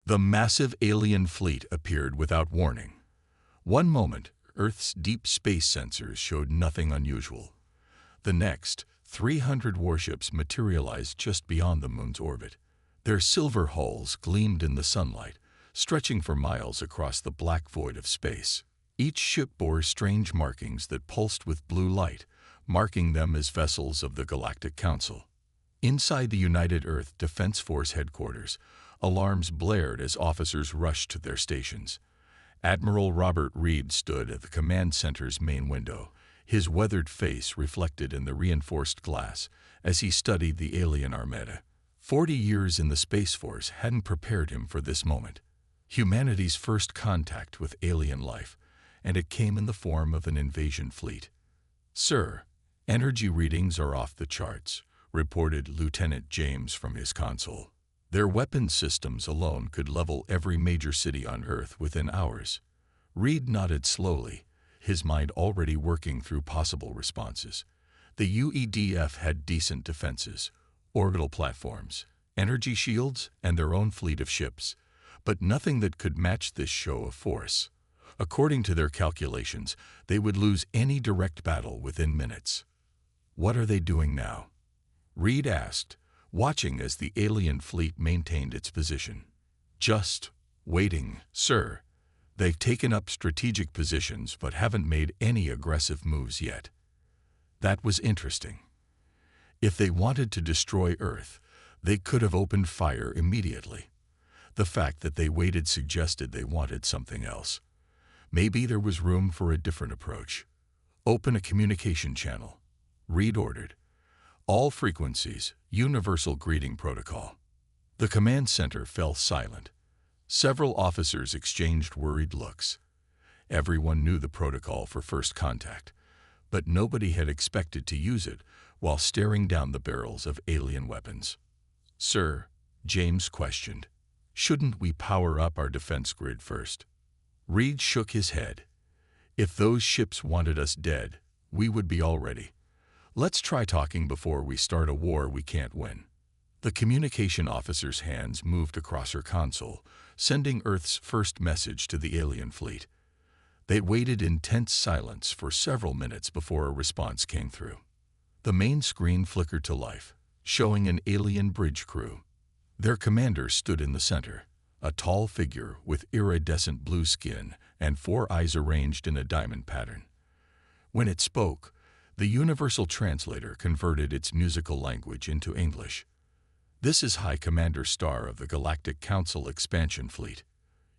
The massive alien fleet appeared without warning. One moment, Earth's deep space sensors showed nothing unusual. The next, 300 warships materialized just beyond the moon's orbit. Their silver hulls gleamed in the sunlight, stretching for miles across the black void of space. Each ship bore strange markings that pulsed with blue light, marking them as vessels of the Galactic Council. Inside the United Earth Defense Force headquarters, alarms blared as officers rushed to their stations. Admiral Robert Reed stood at the command center's main window, his weathered face reflected in the reinforced glass as he studied the alien armada. 40 years in the Space Force hadn't prepared him for this moment. Humanity's first contact with alien life, and it came in the form of an invasion fleet. "Sir, energy readings are off the charts," reported Lieutenant James from his console. Their weapons systems alone could level every major city on Earth within hours. Reed nodded slowly, his mind already working through possible responses. The UEDF had decent defenses, orbital platforms, energy shields, and their own fleet of ships, but nothing that could match this show of force. According to their calculations, they would lose any direct battle within minutes. "What are they doing now?" Reed asked, watching as the alien fleet maintained its position. "Just waiting, sir. They've taken up strategic positions but haven't made any aggressive moves yet." That was interesting. If they wanted to destroy Earth, they could have opened fire immediately. The fact that they waited suggested they wanted something else. Maybe there was room for a different approach. "Open a communication channel," Reed ordered. "All frequencies, universal greeting protocol." The command center fell silent. Several officers exchanged worried looks. Everyone knew the protocol for first contact, but nobody had expected to use it while staring down the barrels of alien weapons. "Sir," James questioned, "shouldn't we power up our defense grid first?" Reed shook his head. "If those ships wanted us dead, we would be all ready. Let's try talking before we start a war we can't win." The communication officer's hands moved across her console, sending Earth's first message to the alien fleet. They waited in tense silence for several minutes before a response came through. The main screen flickered to life, showing an alien bridge crew. Their commander stood in the center, a tall figure with iridescent blue skin and 4 eyes arranged in a diamond pattern. When it spoke, the universal translator converted its musical language into English. "This is High Commander Star of the Galactic Council Expansion Fleet.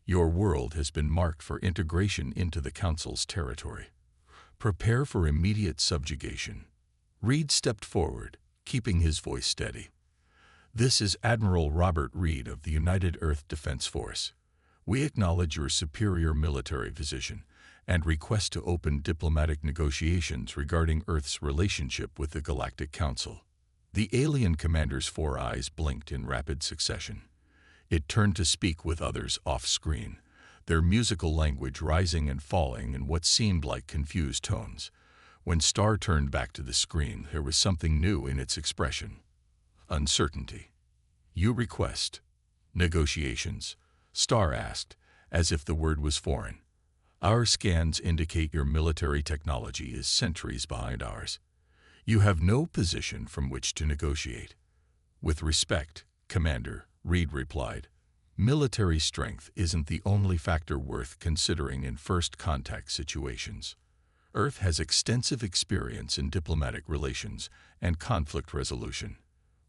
Your world has been marked for integration into the Council's territory. Prepare for immediate subjugation." Reed stepped forward, keeping his voice steady. "This is Admiral Robert Reed of the United Earth Defense Force. We acknowledge your superior military position and request to open diplomatic negotiations regarding Earth's relationship with the Galactic Council." The alien commander's 4 eyes blinked in rapid succession. It turned to speak with others off-screen, their musical language rising and falling in what seemed like confused tones. When Star turned back to the screen, there was something new in its expression. Uncertainty. "You request negotiations?" Star asked, as if the word was foreign. "Our scans indicate your military technology is centuries behind ours. You have no position from which to negotiate." "With respect, Commander," Reed replied, "military strength isn't the only factor worth considering in first contact situations. Earth has extensive experience in diplomatic relations and conflict resolution.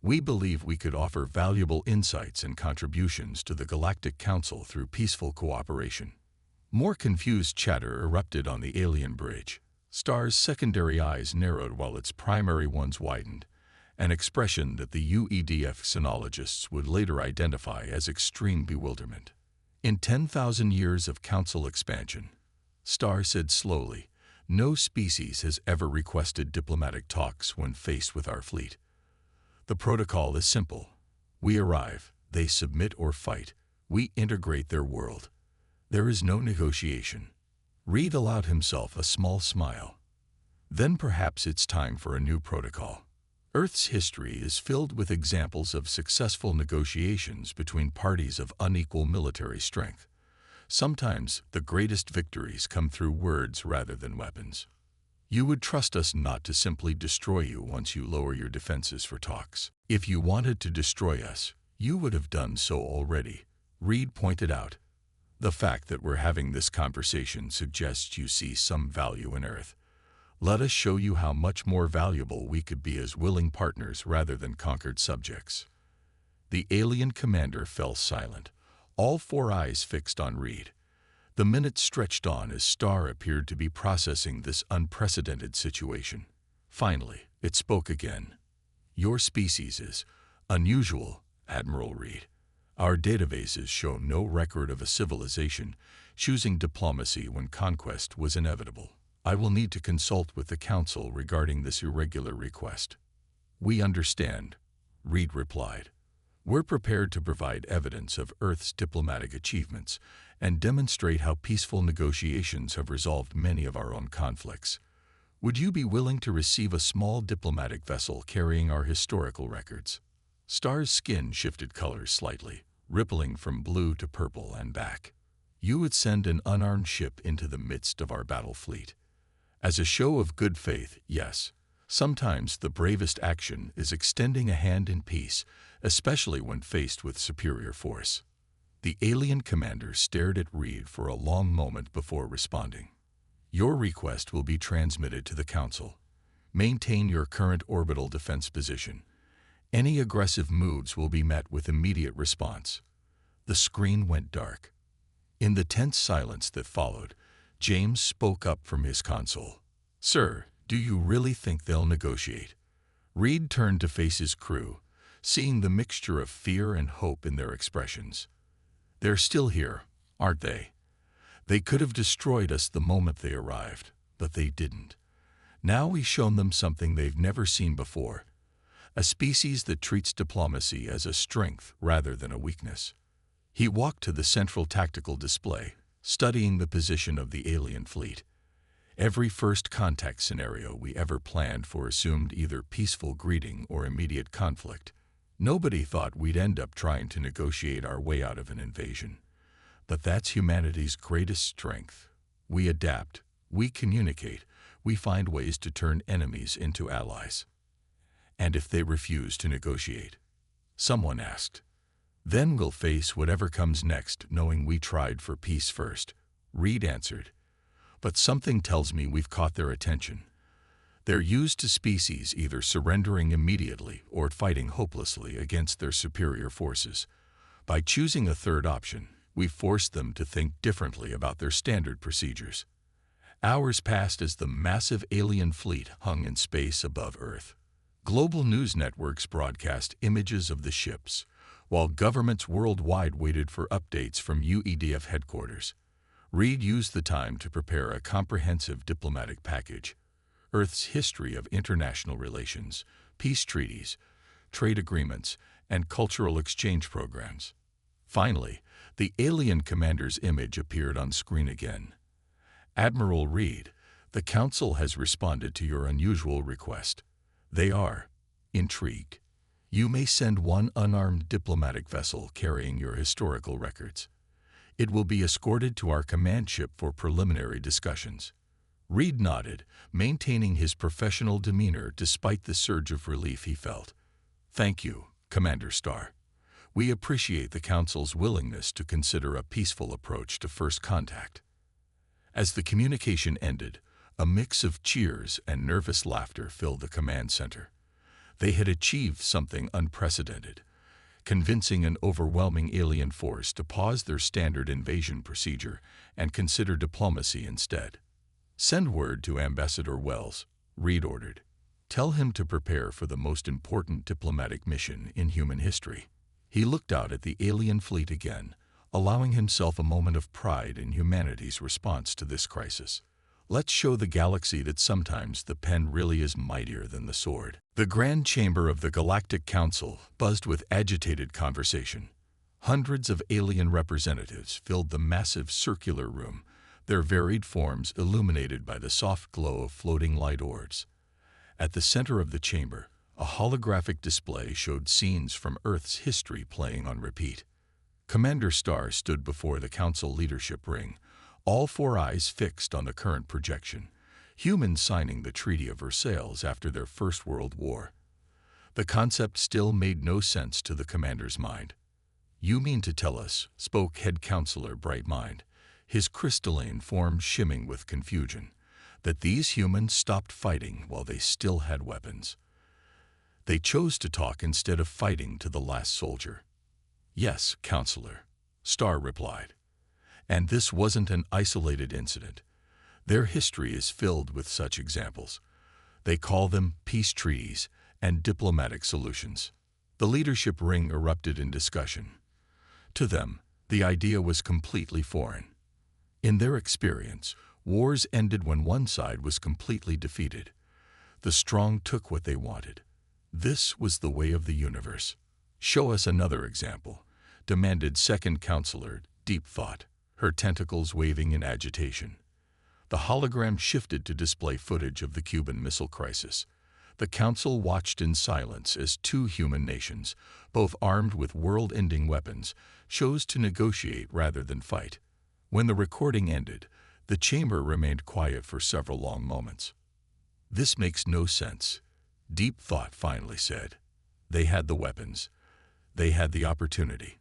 We believe we could offer valuable insights and contributions to the Galactic Council through peaceful cooperation." More confused chatter erupted on the alien bridge. Star's secondary eyes narrowed while its primary ones widened, an expression that the UEDF xenologists would later identify as extreme bewilderment. "In 10,000 years of Council expansion," Star said slowly, "no species has ever requested diplomatic talks when faced with our fleet. The protocol is simple. We arrive, they submit or fight, we integrate their world. There is no negotiation." Reed allowed himself a small smile. "Then perhaps it's time for a new protocol." Earth's history is filled with examples of successful negotiations between parties of unequal military strength. Sometimes the greatest victories come through words rather than weapons. You would trust us not to simply destroy you once you lower your defenses for talks. If you wanted to destroy us, you would have done so already, Reed pointed out. The fact that we're having this conversation suggests you see some value in Earth. Let us show you how much more valuable we could be as willing partners rather than conquered subjects. The alien commander fell silent, all four eyes fixed on Reed. The minutes stretched on as Star appeared to be processing this unprecedented situation. Finally, it spoke again. Your species is unusual, Admiral Reed. Our databases show no record of a civilization choosing diplomacy when conquest was inevitable. I will need to consult with the Council regarding this irregular request. We understand, Reed replied. We're prepared to provide evidence of Earth's diplomatic achievements and demonstrate how peaceful negotiations have resolved many of our own conflicts. Would you be willing to receive a small diplomatic vessel carrying our historical records? Star's skin shifted colors slightly, rippling from blue to purple and back. You would send an unarmed ship into the midst of our battle fleet. As a show of good faith, yes. Sometimes the bravest action is extending a hand in peace, especially when faced with superior force. The alien commander stared at Reed for a long moment before responding. Your request will be transmitted to the Council. Maintain your current orbital defense position. Any aggressive moves will be met with immediate response. The screen went dark. In the tense silence that followed, James spoke up from his console. Sir, do you really think they'll negotiate? Reed turned to face his crew, seeing the mixture of fear and hope in their expressions. They're still here, aren't they? They could have destroyed us the moment they arrived, but they didn't. Now we've shown them something they've never seen before, a species that treats diplomacy as a strength rather than a weakness. He walked to the central tactical display, studying the position of the alien fleet. Every first contact scenario we ever planned for assumed either peaceful greeting or immediate conflict. Nobody thought we'd end up trying to negotiate our way out of an invasion. But that's humanity's greatest strength. We adapt, we communicate, we find ways to turn enemies into allies. And if they refuse to negotiate? Someone asked. Then we'll face whatever comes next, knowing we tried for peace first, Reed answered. But something tells me we've caught their attention. They're used to species either surrendering immediately or fighting hopelessly against their superior forces. By choosing a third option, we've forced them to think differently about their standard procedures. Hours passed as the massive alien fleet hung in space above Earth. Global news networks broadcast images of the ships, while governments worldwide waited for updates from UEDF headquarters. Reed used the time to prepare a comprehensive diplomatic package. Earth's history of international relations, peace treaties, trade agreements, and cultural exchange programs. Finally, the alien commander's image appeared on screen again. Admiral Reed, the Council has responded to your unusual request. They are intrigued. You may send one unarmed diplomatic vessel carrying your historical records. It will be escorted to our command ship for preliminary discussions. Reed nodded, maintaining his professional demeanor despite the surge of relief he felt. Thank you, Commander Starr. We appreciate the Council's willingness to consider a peaceful approach to first contact. As the communication ended, a mix of cheers and nervous laughter filled the command center. They had achieved something unprecedented, convincing an overwhelming alien force to pause their standard invasion procedure and consider diplomacy instead. Send word to Ambassador Wells, Reed ordered. Tell him to prepare for the most important diplomatic mission in human history. He looked out at the alien fleet again, allowing himself a moment of pride in humanity's response to this crisis. Let's show the galaxy that sometimes the pen really is mightier than the sword. The grand chamber of the Galactic Council buzzed with agitated conversation. Hundreds of alien representatives filled the massive circular room, their varied forms illuminated by the soft glow of floating light orbs. At the center of the chamber, A holographic display showed scenes from Earth's history playing on repeat. Commander Starr stood before the Council leadership ring, all four eyes fixed on the current projection, humans signing the Treaty of Versailles after their First World War. The concept still made no sense to the commander's mind. "You mean to tell us," spoke head counselor Brightmind, his crystalline form shimming with confusion, "that these humans stopped fighting while they still had weapons? They chose to talk instead of fighting to the last soldier." "Yes, counselor," Starr replied. "And this wasn't an isolated incident. Their history is filled with such examples. They call them peace treaties and diplomatic solutions." The leadership ring erupted in discussion. To them, the idea was completely foreign. In their experience, wars ended when one side was completely defeated. The strong took what they wanted. This was the way of the universe. "Show us another example," demanded second counselor Deep Thought, her tentacles waving in agitation. The hologram shifted to display footage of the Cuban Missile Crisis. The Council watched in silence as two human nations, both armed with world-ending weapons, chose to negotiate rather than fight. When the recording ended, the chamber remained quiet for several long moments. "This makes no sense," Deep Thought finally said. "They had the weapons. They had the opportunity.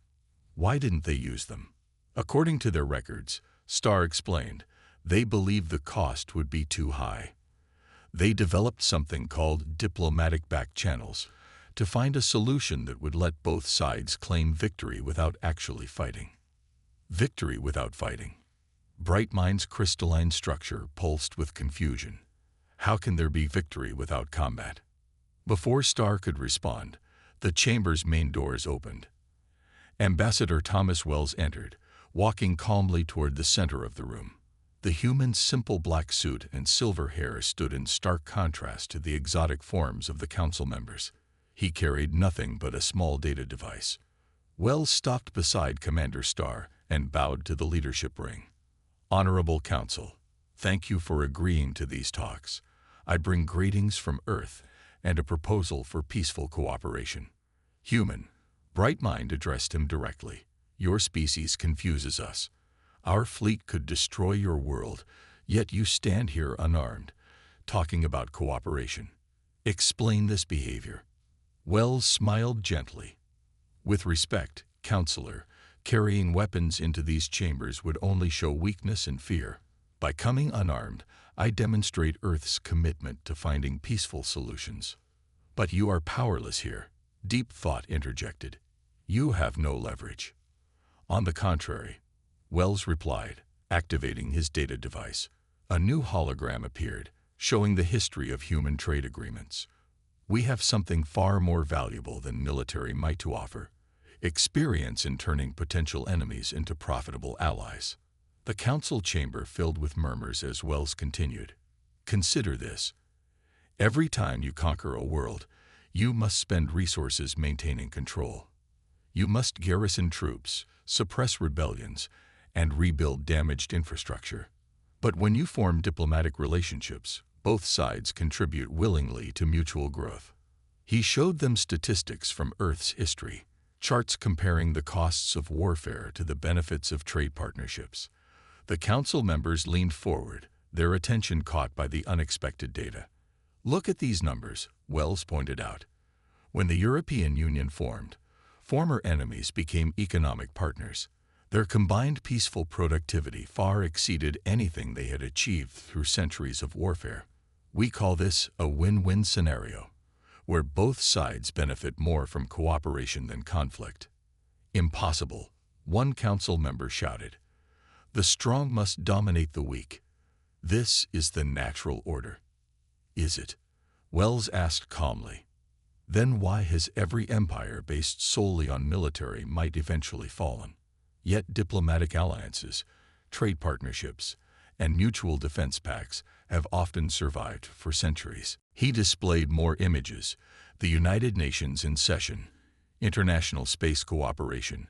Why didn't they use them?" According to their records, Starr explained, they believed the cost would be too high. They developed something called diplomatic back channels to find a solution that would let both sides claim victory without actually fighting. Victory without fighting. Brightmind's crystalline structure pulsed with confusion. How can there be victory without combat? Before Starr could respond, the chamber's main doors opened. Ambassador Thomas Wells entered, walking calmly toward the center of the room. The human's simple black suit and silver hair stood in stark contrast to the exotic forms of the council members. He carried nothing but a small data device. Wells stopped beside Commander Starr and bowed to the leadership ring. "Honorable Council, thank you for agreeing to these talks. I bring greetings from Earth and a proposal for peaceful cooperation." "Human," Brightmind addressed him directly, "your species confuses us. Our fleet could destroy your world, yet you stand here unarmed, talking about cooperation. Explain this behavior." Wells smiled gently. "With respect, Counselor, carrying weapons into these chambers would only show weakness and fear. By coming unarmed, I demonstrate Earth's commitment to finding peaceful solutions." "But you are powerless here," Deep Thought interjected. "You have no leverage." "On the contrary," Wells replied, activating his data device. A new hologram appeared, showing the history of human trade agreements. "We have something far more valuable than military might to offer: experience in turning potential enemies into profitable allies." The council chamber filled with murmurs as Wells continued. "Consider this. Every time you conquer a world, you must spend resources maintaining control. You must garrison troops, suppress rebellions, and rebuild damaged infrastructure. But when you form diplomatic relationships, both sides contribute willingly to mutual growth." He showed them statistics from Earth's history, charts comparing the costs of warfare to the benefits of trade partnerships. The council members leaned forward, their attention caught by the unexpected data. "Look at these numbers," Wells pointed out. "When the European Union formed, former enemies became economic partners. Their combined peaceful productivity far exceeded anything they had achieved through centuries of warfare. We call this a win-win scenario, where both sides benefit more from cooperation than conflict." "Impossible," one council member shouted. "The strong must dominate the weak. This is the natural order." "Is it?" Wells asked calmly. "Then why has every empire based solely on military might eventually fallen? Yet diplomatic alliances, trade partnerships, and mutual defense pacts have often survived for centuries." He displayed more images: the United Nations in session, international space cooperation,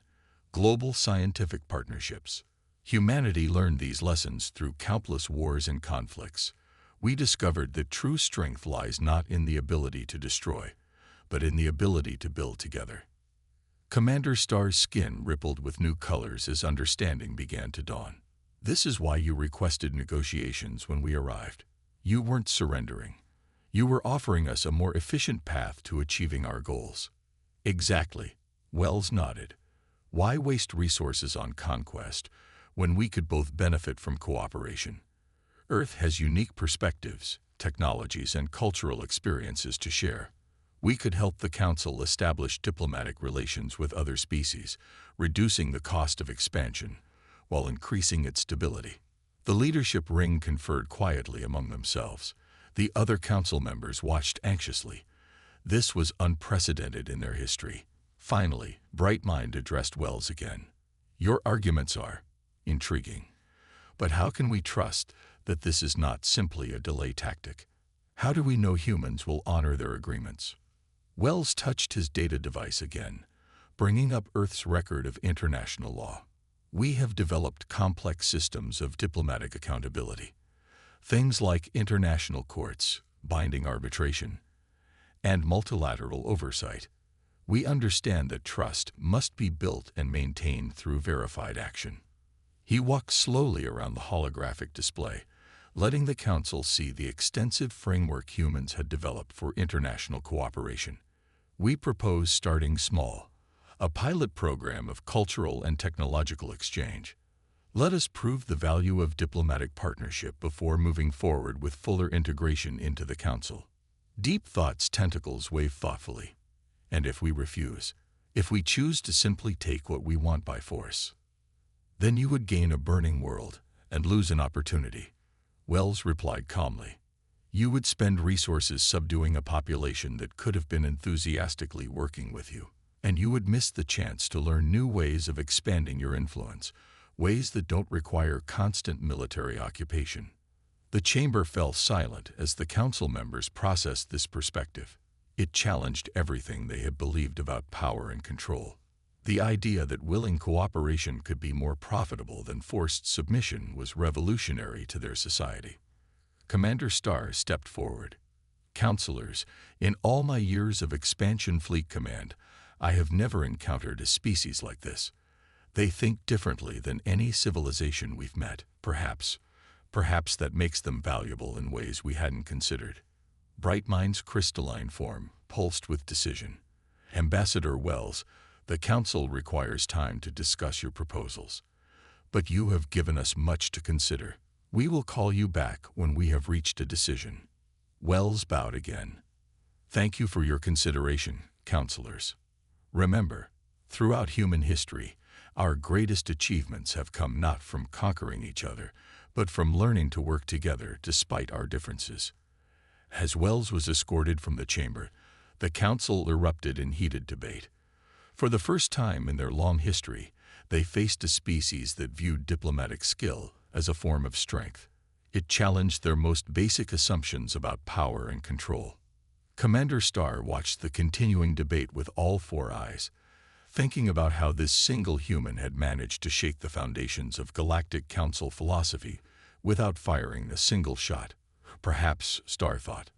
global scientific partnerships. Humanity learned these lessons through countless wars and conflicts. We discovered that true strength lies not in the ability to destroy, but in the ability to build together. Commander Star's skin rippled with new colors as understanding began to dawn. This is why you requested negotiations when we arrived. You weren't surrendering. You were offering us a more efficient path to achieving our goals. Exactly. Wells nodded. Why waste resources on conquest when we could both benefit from cooperation? Earth has unique perspectives, technologies, and cultural experiences to share. We could help the Council establish diplomatic relations with other species, reducing the cost of expansion while increasing its stability. The leadership ring conferred quietly among themselves. The other Council members watched anxiously. This was unprecedented in their history. Finally, Brightmind addressed Wells again. Your arguments are intriguing, but how can we trust that this is not simply a delay tactic? How do we know humans will honor their agreements? Wells touched his data device again, bringing up Earth's record of international law. We have developed complex systems of diplomatic accountability. Things like international courts, binding arbitration, and multilateral oversight. We understand that trust must be built and maintained through verified action. He walked slowly around the holographic display, letting the Council see the extensive framework humans had developed for international cooperation. We propose starting small, a pilot program of cultural and technological exchange. Let us prove the value of diplomatic partnership before moving forward with fuller integration into the Council. Deep Thought's tentacles wave thoughtfully. And if we refuse, if we choose to simply take what we want by force, then you would gain a burning world and lose an opportunity. Wells replied calmly. You would spend resources subduing a population that could have been enthusiastically working with you, and you would miss the chance to learn new ways of expanding your influence, ways that don't require constant military occupation. The chamber fell silent as the Council members processed this perspective. It challenged everything they had believed about power and control. The idea that willing cooperation could be more profitable than forced submission was revolutionary to their society. Commander Starr stepped forward. Counselors, in all my years of expansion fleet command, I have never encountered a species like this. They think differently than any civilization we've met. Perhaps that makes them valuable in ways we hadn't considered. Brightmind's crystalline form pulsed with decision. Ambassador Wells, the Council requires time to discuss your proposals. But you have given us much to consider. We will call you back when we have reached a decision. Wells bowed again. Thank you for your consideration, counselors. Remember, throughout human history, our greatest achievements have come not from conquering each other, but from learning to work together despite our differences. As Wells was escorted from the chamber, the Council erupted in heated debate. For the first time in their long history, they faced a species that viewed diplomatic skill as a form of strength. It challenged their most basic assumptions about power and control. Commander Starr watched the continuing debate with all four eyes, thinking about how this single human had managed to shake the foundations of Galactic Council philosophy without firing a single shot. Perhaps, Starr thought,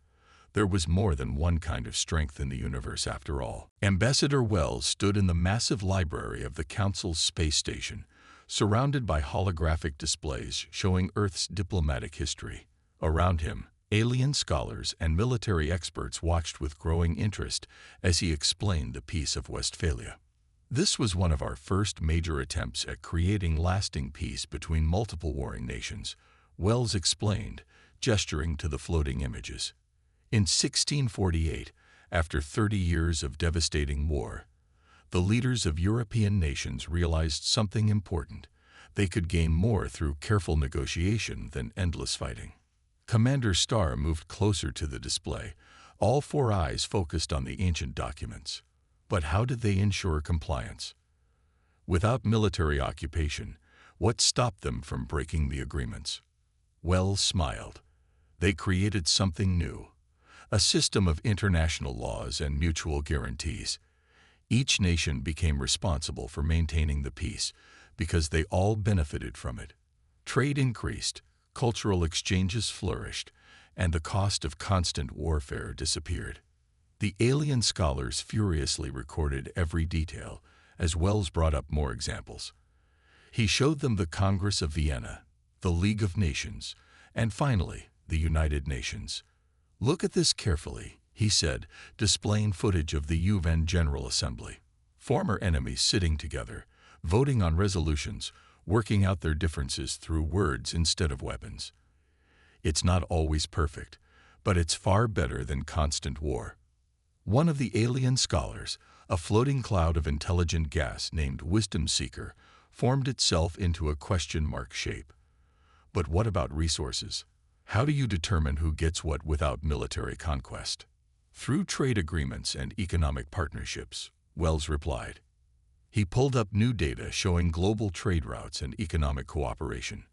there was more than one kind of strength in the universe after all. Ambassador Wells stood in the massive library of the Council's space station, surrounded by holographic displays showing Earth's diplomatic history. Around him, alien scholars and military experts watched with growing interest as he explained the Peace of Westphalia. This was one of our first major attempts at creating lasting peace between multiple warring nations, Wells explained, gesturing to the floating images. In 1648, after 30 years of devastating war, the leaders of European nations realized something important. They could gain more through careful negotiation than endless fighting. Commander Starr moved closer to the display, all four eyes focused on the ancient documents. But how did they ensure compliance? Without military occupation, what stopped them from breaking the agreements? Wells smiled. They created something new, a system of international laws and mutual guarantees. Each nation became responsible for maintaining the peace because they all benefited from it. Trade increased, cultural exchanges flourished, and the cost of constant warfare disappeared. The alien scholars furiously recorded every detail, as Wells brought up more examples. He showed them the Congress of Vienna, the League of Nations, and finally, the United Nations. "Look at this carefully," he said, displaying footage of the UN General Assembly. Former enemies sitting together, voting on resolutions, working out their differences through words instead of weapons. It's not always perfect, but it's far better than constant war. One of the alien scholars, a floating cloud of intelligent gas named Wisdom Seeker, formed itself into a question mark shape. But what about resources? How do you determine who gets what without military conquest? Through trade agreements and economic partnerships, Wells replied. He pulled up new data showing global trade routes and economic cooperation.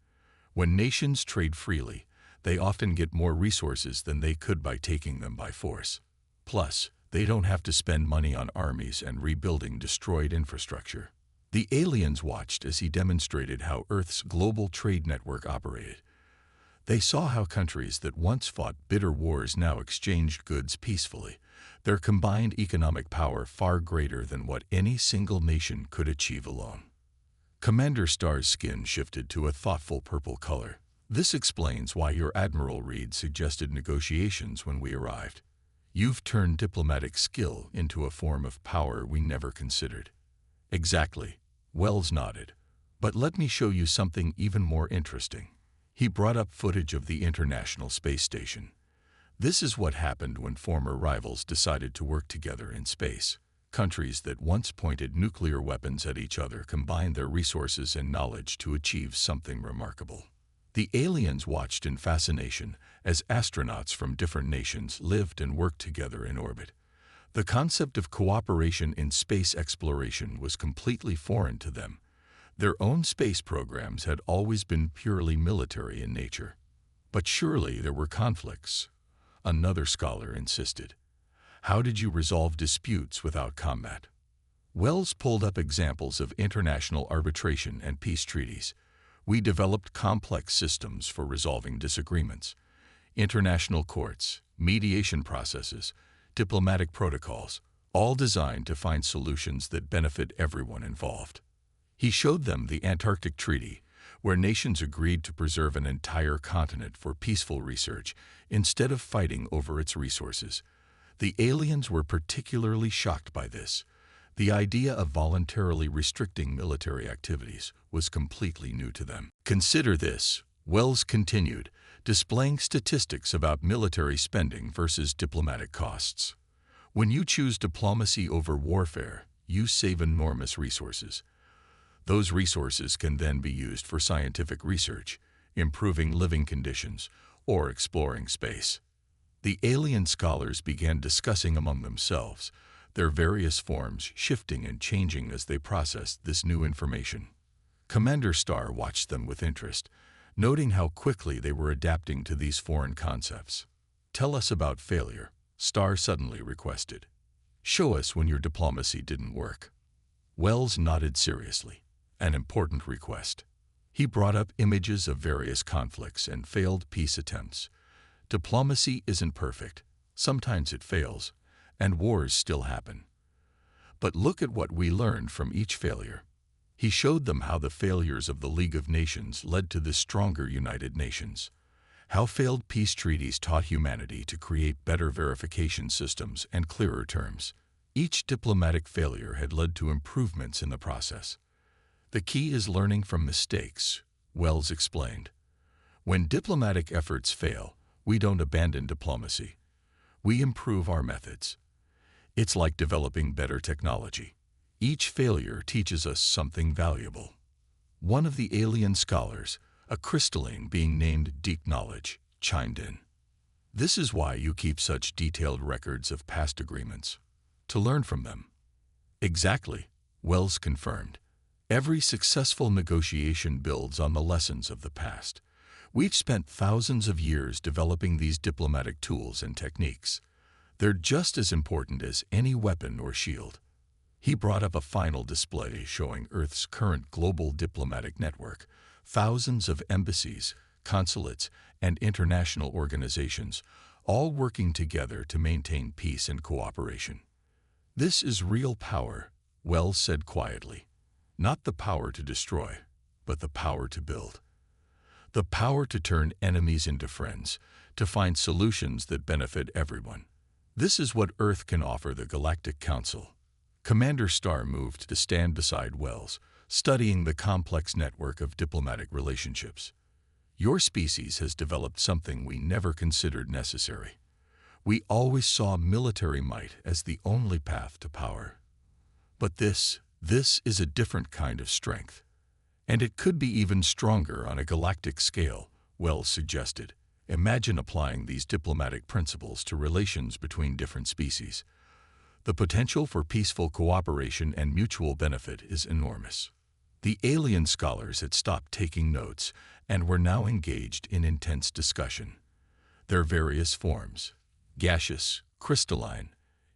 When nations trade freely, they often get more resources than they could by taking them by force. Plus, they don't have to spend money on armies and rebuilding destroyed infrastructure. The aliens watched as he demonstrated how Earth's global trade network operated. They saw how countries that once fought bitter wars now exchanged goods peacefully, their combined economic power far greater than what any single nation could achieve alone. Commander Star's skin shifted to a thoughtful purple color. "This explains why your Admiral Reed suggested negotiations when we arrived. You've turned diplomatic skill into a form of power we never considered." "Exactly," Wells nodded. "But let me show you something even more interesting." He brought up footage of the International Space Station. This is what happened when former rivals decided to work together in space. Countries that once pointed nuclear weapons at each other combined their resources and knowledge to achieve something remarkable. The aliens watched in fascination as astronauts from different nations lived and worked together in orbit. The concept of cooperation in space exploration was completely foreign to them. Their own space programs had always been purely military in nature. But surely there were conflicts, another scholar insisted. How did you resolve disputes without combat? Wells pulled up examples of international arbitration and peace treaties. We developed complex systems for resolving disagreements. International courts, mediation processes, diplomatic protocols, all designed to find solutions that benefit everyone involved. He showed them the Antarctic Treaty, where nations agreed to preserve an entire continent for peaceful research instead of fighting over its resources. The aliens were particularly shocked by this. The idea of voluntarily restricting military activities was completely new to them. "Consider this," Wells continued, displaying statistics about military spending versus diplomatic costs. "When you choose diplomacy over warfare, you save enormous resources. Those resources can then be used for scientific research, improving living conditions, or exploring space." The alien scholars began discussing among themselves, their various forms shifting and changing as they processed this new information. Commander Starr watched them with interest, noting how quickly they were adapting to these foreign concepts. "Tell us about failure," Starr suddenly requested. "Show us when your diplomacy didn't work." Wells nodded seriously. An important request. He brought up images of various conflicts and failed peace attempts. Diplomacy isn't perfect. Sometimes it fails, and wars still happen. But look at what we learned from each failure. He showed them how the failures of the League of Nations led to the stronger United Nations, how failed peace treaties taught humanity to create better verification systems and clearer terms. Each diplomatic failure had led to improvements in the process. "The key is learning from mistakes," Wells explained. "When diplomatic efforts fail, we don't abandon diplomacy. We improve our methods. It's like developing better technology. Each failure teaches us something valuable." One of the alien scholars, a crystalline being named Deep Knowledge, chimed in. "This is why you keep such detailed records of past agreements. To learn from them." "Exactly," Wells confirmed. "Every successful negotiation builds on the lessons of the past. We've spent thousands of years developing these diplomatic tools and techniques. They're just as important as any weapon or shield." He brought up a final display showing Earth's current global diplomatic network. Thousands of embassies, consulates, and international organizations, all working together to maintain peace and cooperation. "This is real power," Wells said quietly. "Not the power to destroy, but the power to build. The power to turn enemies into friends, to find solutions that benefit everyone. This is what Earth can offer the Galactic Council." Commander Starr moved to stand beside Wells, studying the complex network of diplomatic relationships. "Your species has developed something we never considered necessary. We always saw military might as the only path to power. But this is a different kind of strength. And it could be even stronger on a galactic scale," Wells suggested. "Imagine applying these diplomatic principles to relations between different species. The potential for peaceful cooperation and mutual benefit is enormous." The alien scholars had stopped taking notes and were now engaged in intense discussion. Their various forms, gaseous, crystalline,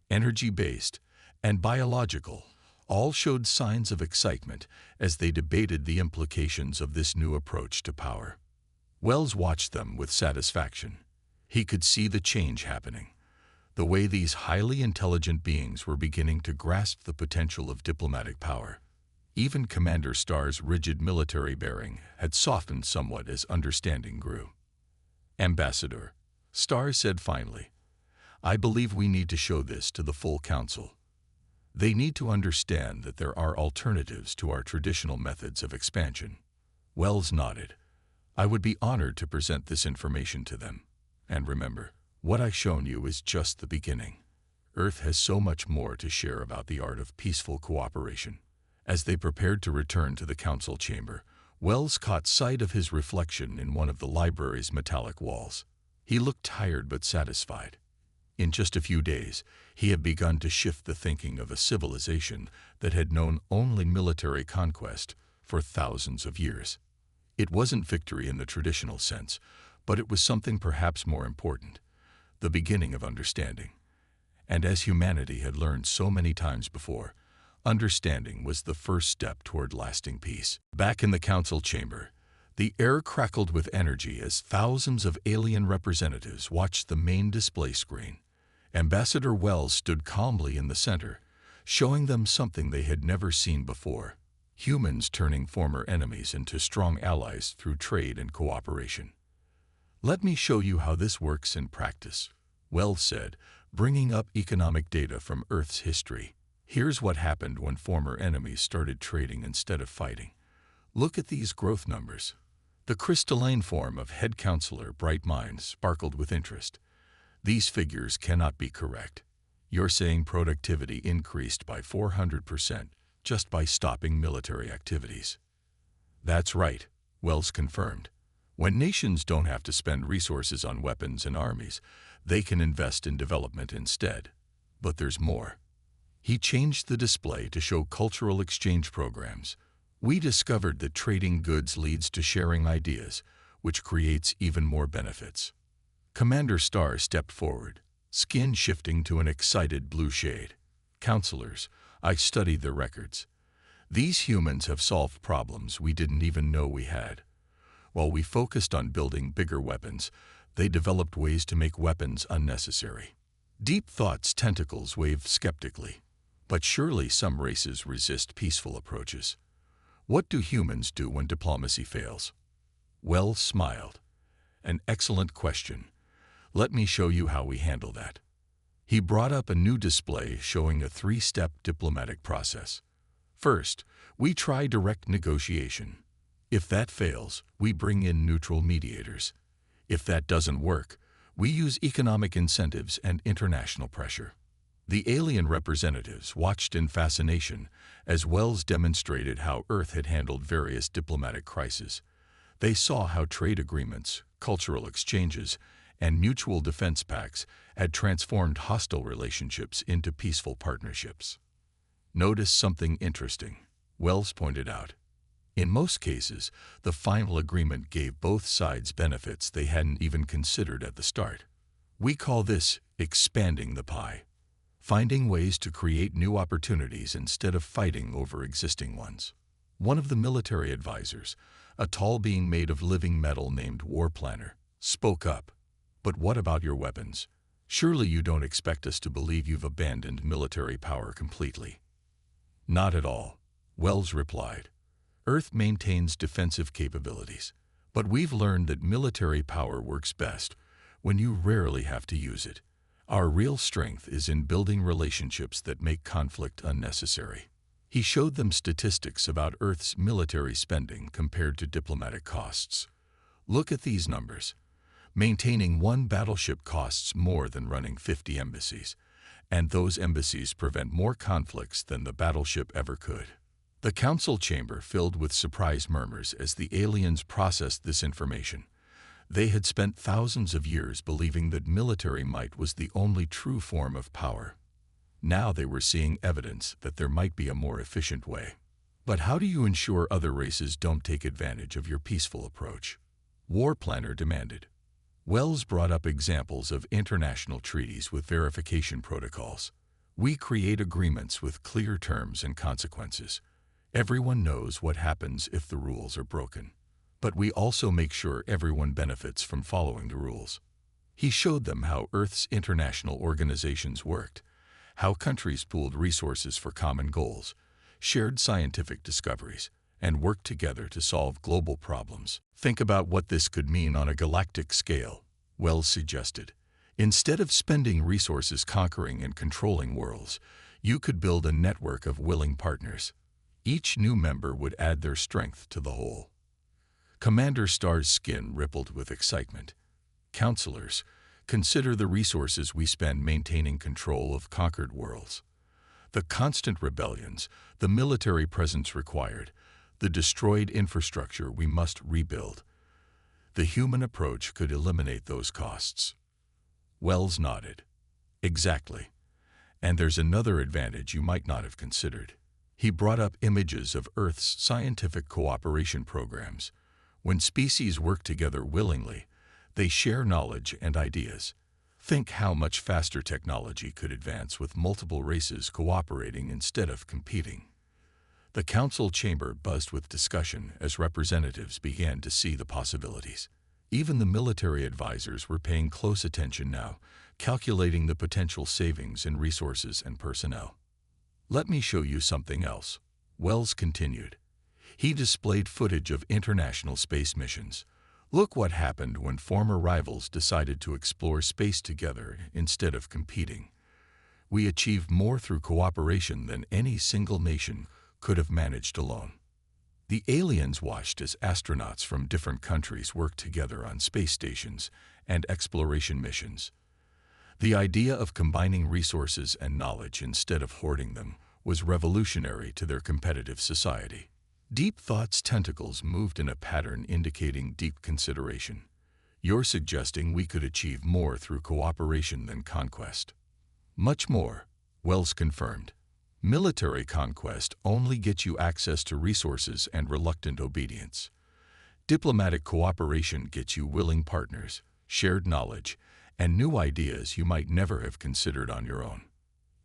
energy-based, and biological, all showed signs of excitement as they debated the implications of this new approach to power. Wells watched them with satisfaction. He could see the change happening, the way these highly intelligent beings were beginning to grasp the potential of diplomatic power. Even Commander Starr's rigid military bearing had softened somewhat as understanding grew. "Ambassador," Starr said finally, "I believe we need to show this to the full council. They need to understand that there are alternatives to our traditional methods of expansion." Wells nodded. "I would be honored to present this information to them. And remember, what I've shown you is just the beginning. Earth has so much more to share about the art of peaceful cooperation." As they prepared to return to the council chamber, Wells caught sight of his reflection in one of the library's metallic walls. He looked tired but satisfied. In just a few days, he had begun to shift the thinking of a civilization that had known only military conquest for thousands of years. It wasn't victory in the traditional sense, but it was something perhaps more important, the beginning of understanding. And as humanity had learned so many times before, understanding was the first step toward lasting peace. Back in the council chamber, the air crackled with energy as thousands of alien representatives watched the main display screen. Ambassador Wells stood calmly in the center, showing them something they had never seen before: humans turning former enemies into strong allies through trade and cooperation. "Let me show you how this works in practice," Wells said, bringing up economic data from Earth's history. "Here's what happened when former enemies started trading instead of fighting. Look at these growth numbers." The crystalline form of head counselor Bright Mind sparkled with interest. "These figures cannot be correct. You're saying productivity increased by 400% just by stopping military activities?" "That's right," Wells confirmed. "When nations don't have to spend resources on weapons and armies, they can invest in development instead. But there's more." He changed the display to show cultural exchange programs. "We discovered that trading goods leads to sharing ideas, which creates even more benefits." Commander Starr stepped forward, skin shifting to an excited blue shade. "Counselors, I studied their records. These humans have solved problems we didn't even know we had. While we focused on building bigger weapons, they developed ways to make weapons unnecessary." Deep Thought's tentacles waved skeptically. "But surely some races resist peaceful approaches. What do humans do when diplomacy fails?" Wells smiled. "An excellent question. Let me show you how we handle that." He brought up a new display showing a three-step diplomatic process. "First, we try direct negotiation. If that fails, we bring in neutral mediators. If that doesn't work, we use economic incentives and international pressure." The alien representatives watched in fascination as Wells demonstrated how Earth had handled various diplomatic crises. They saw how trade agreements, cultural exchanges, and mutual defense pacts had transformed hostile relationships into peaceful partnerships. "Notice something interesting," Wells pointed out. "In most cases, the final agreement gave both sides benefits they hadn't even considered at the start. We call this expanding the pie, finding ways to create new opportunities instead of fighting over existing ones." One of the military advisors, a tall being made of living metal named War Planner, spoke up. But what about your weapons? Surely you don't expect us to believe you've abandoned military power completely. Not at all, Wells replied. Earth maintains defensive capabilities, but we've learned that military power works best when you rarely have to use it. Our real strength is in building relationships that make conflict unnecessary. He showed them statistics about Earth's military spending compared to diplomatic costs. Look at these numbers. Maintaining one battleship costs more than running 50 embassies, and those embassies prevent more conflicts than the battleship ever could. The council chamber filled with surprised murmurs as the aliens processed this information. They had spent thousands of years believing that military might was the only true form of power. Now they were seeing evidence that there might be a more efficient way. But how do you ensure other races don't take advantage of your peaceful approach? War Planner demanded. Wells brought up examples of international treaties with verification protocols. We create agreements with clear terms and consequences. Everyone knows what happens if the rules are broken. But we also make sure everyone benefits from following the rules. He showed them how Earth's international organizations worked, how countries pooled resources for common goals, shared scientific discoveries, and worked together to solve global problems. Think about what this could mean on a galactic scale, Wells suggested. Instead of spending resources conquering and controlling worlds, you could build a network of willing partners. Each new member would add their strength to the whole. Commander Star's skin rippled with excitement. Counselors, consider the resources we spend maintaining control of conquered worlds. The constant rebellions, the military presence required, the destroyed infrastructure we must rebuild. The human approach could eliminate those costs. Wells nodded. Exactly. And there's another advantage you might not have considered. He brought up images of Earth's scientific cooperation programs. When species work together willingly, they share knowledge and ideas. Think how much faster technology could advance with multiple races cooperating instead of competing. The council chamber buzzed with discussion as representatives began to see the possibilities. Even the military advisors were paying close attention now, calculating the potential savings in resources and personnel. Let me show you something else, Wells continued. He displayed footage of international space missions. Look what happened when former rivals decided to explore space together instead of competing. We achieved more through cooperation than any single nation could have managed alone. The aliens watched as astronauts from different countries worked together on space stations and exploration missions. The idea of combining resources and knowledge instead of hoarding them was revolutionary to their competitive society. Deep Thought's tentacles moved in a pattern indicating deep consideration. You're suggesting we could achieve more through cooperation than conquest. Much more, Wells confirmed. Military conquest only gets you access to resources and reluctant obedience. Diplomatic cooperation gets you willing partners, shared knowledge, and new ideas you might never have considered on your own.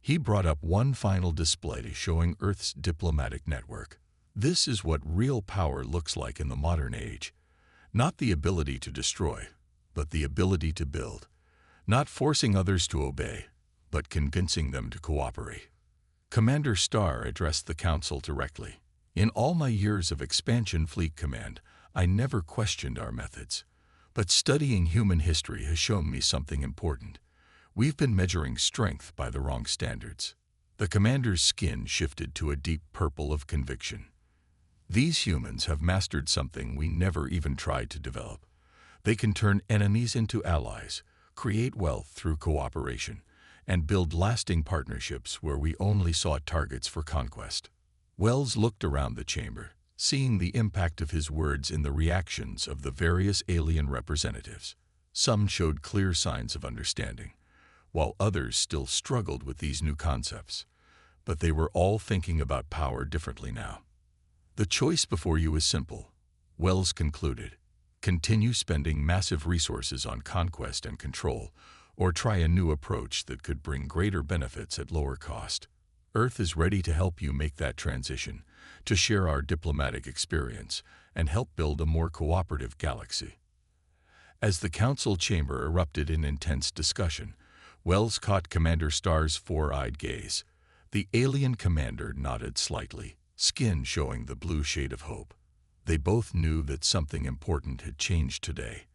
He brought up one final display showing Earth's diplomatic network. This is what real power looks like in the modern age. Not the ability to destroy, but the ability to build. Not forcing others to obey, but convincing them to cooperate. Commander Starr addressed the council directly. In all my years of expansion fleet command, I never questioned our methods. But studying human history has shown me something important. We've been measuring strength by the wrong standards. The commander's skin shifted to a deep purple of conviction. These humans have mastered something we never even tried to develop. They can turn enemies into allies, create wealth through cooperation, and build lasting partnerships where we only saw targets for conquest. Wells looked around the chamber, seeing the impact of his words in the reactions of the various alien representatives. Some showed clear signs of understanding, while others still struggled with these new concepts. But they were all thinking about power differently now. The choice before you is simple, Wells concluded. Continue spending massive resources on conquest and control, or try a new approach that could bring greater benefits at lower cost. Earth is ready to help you make that transition, to share our diplomatic experience, and help build a more cooperative galaxy. As the council chamber erupted in intense discussion, Wells caught Commander Starr's four-eyed gaze. The alien commander nodded slightly, skin showing the blue shade of hope. They both knew that something important had changed today.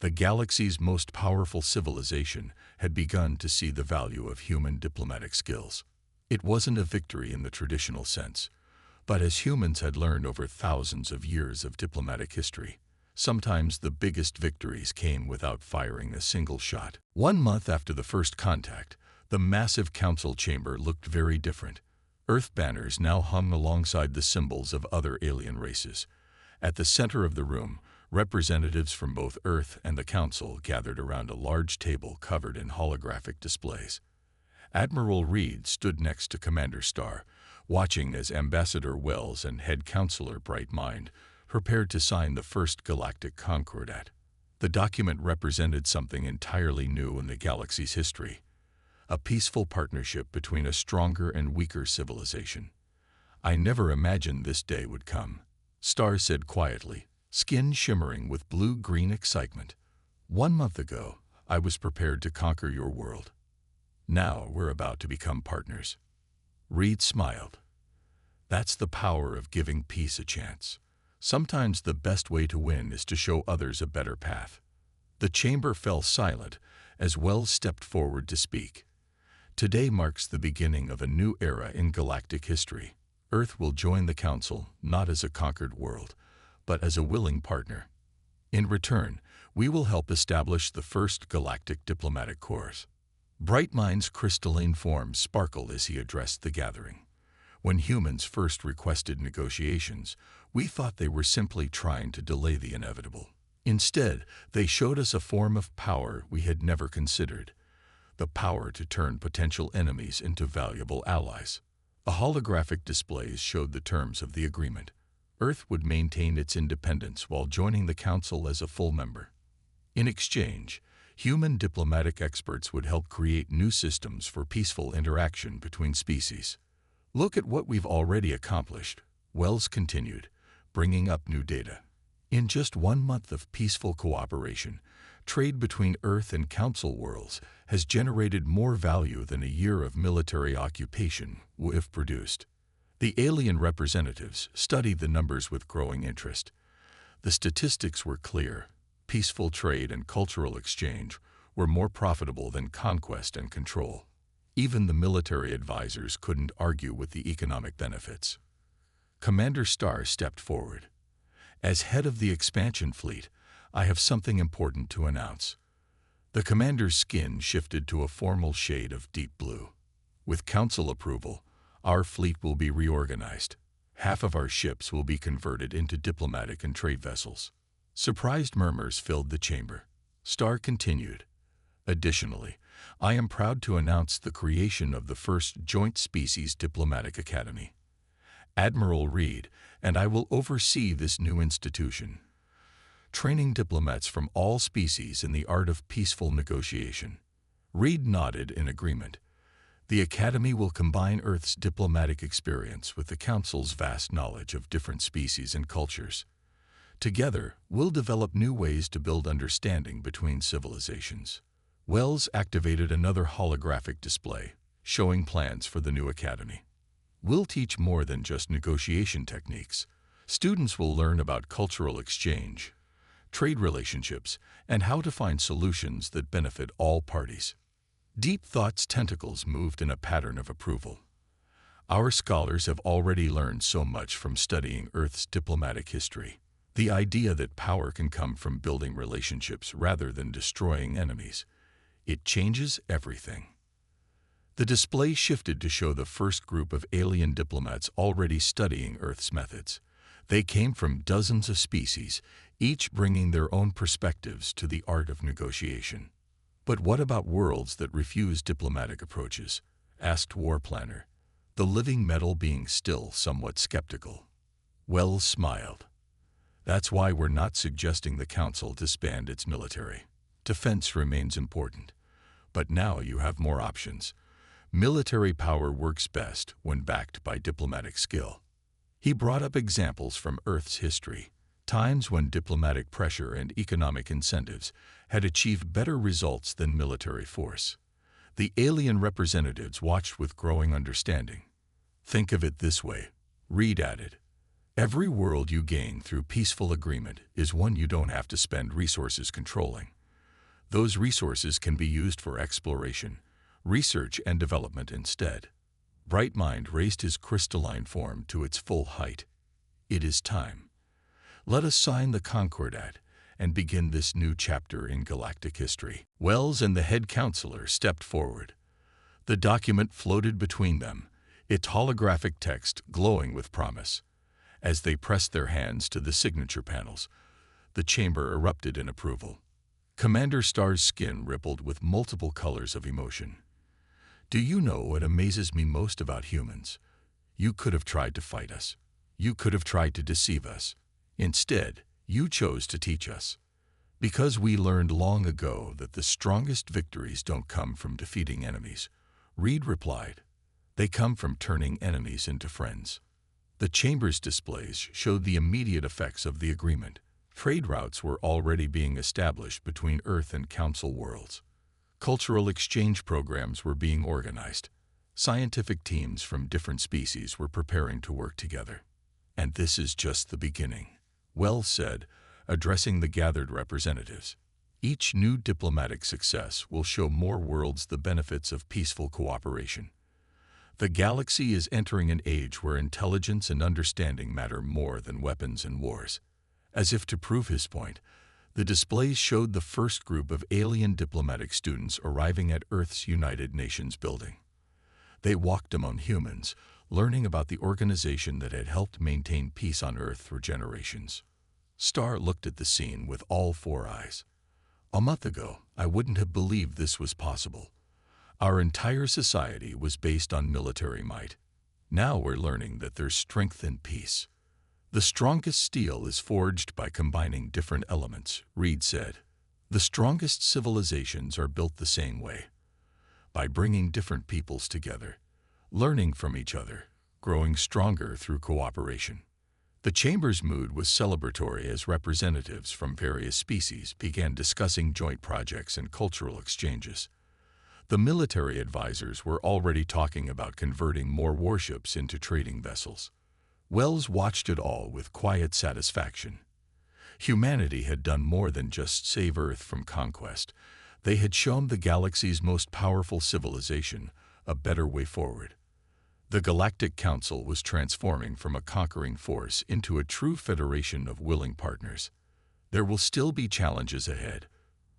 The galaxy's most powerful civilization had begun to see the value of human diplomatic skills. It wasn't a victory in the traditional sense, but as humans had learned over thousands of years of diplomatic history, sometimes the biggest victories came without firing a single shot. 1 month after the first contact, the massive council chamber looked very different. Earth banners now hung alongside the symbols of other alien races. At the center of the room, representatives from both Earth and the Council gathered around a large table covered in holographic displays. Admiral Reed stood next to Commander Starr, watching as Ambassador Wells and Head Counselor Brightmind prepared to sign the first Galactic Concordat. The document represented something entirely new in the galaxy's history, a peaceful partnership between a stronger and weaker civilization. "I never imagined this day would come," Starr said quietly, skin shimmering with blue-green excitement. "1 month ago, I was prepared to conquer your world. Now we're about to become partners." Reed smiled. "That's the power of giving peace a chance. Sometimes the best way to win is to show others a better path." The chamber fell silent as Wells stepped forward to speak. "Today marks the beginning of a new era in galactic history. Earth will join the Council not as a conquered world, but as a willing partner. In return, we will help establish the first galactic diplomatic corps." Brightmind's crystalline form sparkled as he addressed the gathering. "When humans first requested negotiations, we thought they were simply trying to delay the inevitable. Instead, they showed us a form of power we had never considered, the power to turn potential enemies into valuable allies." A holographic displays showed the terms of the agreement. Earth would maintain its independence while joining the Council as a full member. In exchange, human diplomatic experts would help create new systems for peaceful interaction between species. "Look at what we've already accomplished," Wells continued, bringing up new data. "In just 1 month of peaceful cooperation, trade between Earth and Council worlds has generated more value than a year of military occupation would have produced." The alien representatives studied the numbers with growing interest. The statistics were clear. Peaceful trade and cultural exchange were more profitable than conquest and control. Even the military advisors couldn't argue with the economic benefits. Commander Starr stepped forward. "As head of the expansion fleet, I have something important to announce." The commander's skin shifted to a formal shade of deep blue. "With Council approval, our fleet will be reorganized. Half of our ships will be converted into diplomatic and trade vessels." Surprised murmurs filled the chamber. Starr continued, "Additionally, I am proud to announce the creation of the first Joint Species Diplomatic Academy. Admiral Reed and I will oversee this new institution, training diplomats from all species in the art of peaceful negotiation." Reed nodded in agreement. "The Academy will combine Earth's diplomatic experience with the Council's vast knowledge of different species and cultures. Together, we'll develop new ways to build understanding between civilizations." Wells activated another holographic display, showing plans for the new academy. "We'll teach more than just negotiation techniques. Students will learn about cultural exchange, trade relationships, and how to find solutions that benefit all parties." Deep Thought's tentacles moved in a pattern of approval. "Our scholars have already learned so much from studying Earth's diplomatic history. The idea that power can come from building relationships rather than destroying enemies. It changes everything." The display shifted to show the first group of alien diplomats already studying Earth's methods. They came from dozens of species, each bringing their own perspectives to the art of negotiation. "But what about worlds that refuse diplomatic approaches?" asked War Planner, the living metal being still somewhat skeptical. Wells smiled. "That's why we're not suggesting the Council disband its military. Defense remains important. But now you have more options. Military power works best when backed by diplomatic skill." He brought up examples from Earth's history, times when diplomatic pressure and economic incentives had achieved better results than military force. The alien representatives watched with growing understanding. "Think of it this way," Reed added. "Every world you gain through peaceful agreement is one you don't have to spend resources controlling. Those resources can be used for exploration, research, and development instead." Brightmind raised his crystalline form to its full height. "It is time. Let us sign the Concordat and begin this new chapter in galactic history." Wells and the head counselor stepped forward. The document floated between them, its holographic text glowing with promise. As they pressed their hands to the signature panels, the chamber erupted in approval. Commander Starr's skin rippled with multiple colors of emotion. "Do you know what amazes me most about humans? You could have tried to fight us. You could have tried to deceive us. Instead, you chose to teach us. Because we learned long ago that the strongest victories don't come from defeating enemies," Reed replied. "They come from turning enemies into friends." The chamber's displays showed the immediate effects of the agreement. Trade routes were already being established between Earth and Council worlds. Cultural exchange programs were being organized. Scientific teams from different species were preparing to work together. "And this is just the beginning," Wells said, addressing the gathered representatives. "Each new diplomatic success will show more worlds the benefits of peaceful cooperation. The galaxy is entering an age where intelligence and understanding matter more than weapons and wars." As if to prove his point, the displays showed the first group of alien diplomatic students arriving at Earth's United Nations building. They walked among humans, learning about the organization that had helped maintain peace on Earth for generations. Starr looked at the scene with all four eyes. "A month ago, I wouldn't have believed this was possible. Our entire society was based on military might. Now we're learning that there's strength in peace. The strongest steel is forged by combining different elements," Reed said. "The strongest civilizations are built the same way, by bringing different peoples together, learning from each other, growing stronger through cooperation." The chamber's mood was celebratory as representatives from various species began discussing joint projects and cultural exchanges. The military advisors were already talking about converting more warships into trading vessels. Wells watched it all with quiet satisfaction. Humanity had done more than just save Earth from conquest. They had shown the galaxy's most powerful civilization a better way forward. The Galactic Council was transforming from a conquering force into a true federation of willing partners. "There will still be challenges ahead,"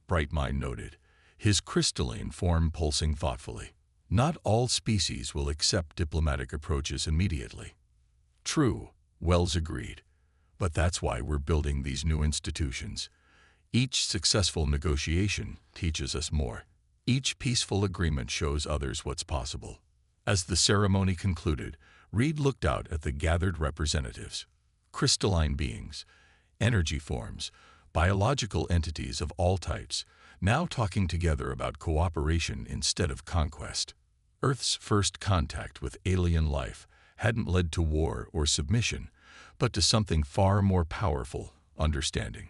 Brightmind noted, his crystalline form pulsing thoughtfully. "Not all species will accept diplomatic approaches immediately." "True," Wells agreed. "But that's why we're building these new institutions. Each successful negotiation teaches us more. Each peaceful agreement shows others what's possible." As the ceremony concluded, Reed looked out at the gathered representatives. Crystalline beings, energy forms, biological entities of all types, now talking together about cooperation instead of conquest. Earth's first contact with alien life hadn't led to war or submission, but to something far more powerful, understanding.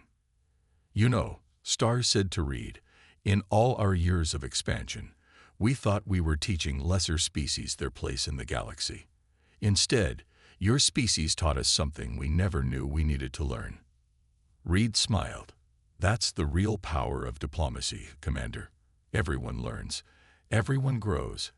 "You know," Starr said to Reed, "in all our years of expansion, we thought we were teaching lesser species their place in the galaxy. Instead, your species taught us something we never knew we needed to learn." Reed smiled. "That's the real power of diplomacy, Commander. Everyone learns, everyone grows,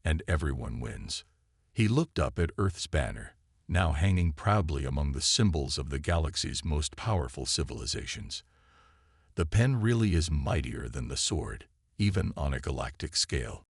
and everyone wins." He looked up at Earth's banner, now hanging proudly among the symbols of the galaxy's most powerful civilizations. "The pen really is mightier than the sword, even on a galactic scale."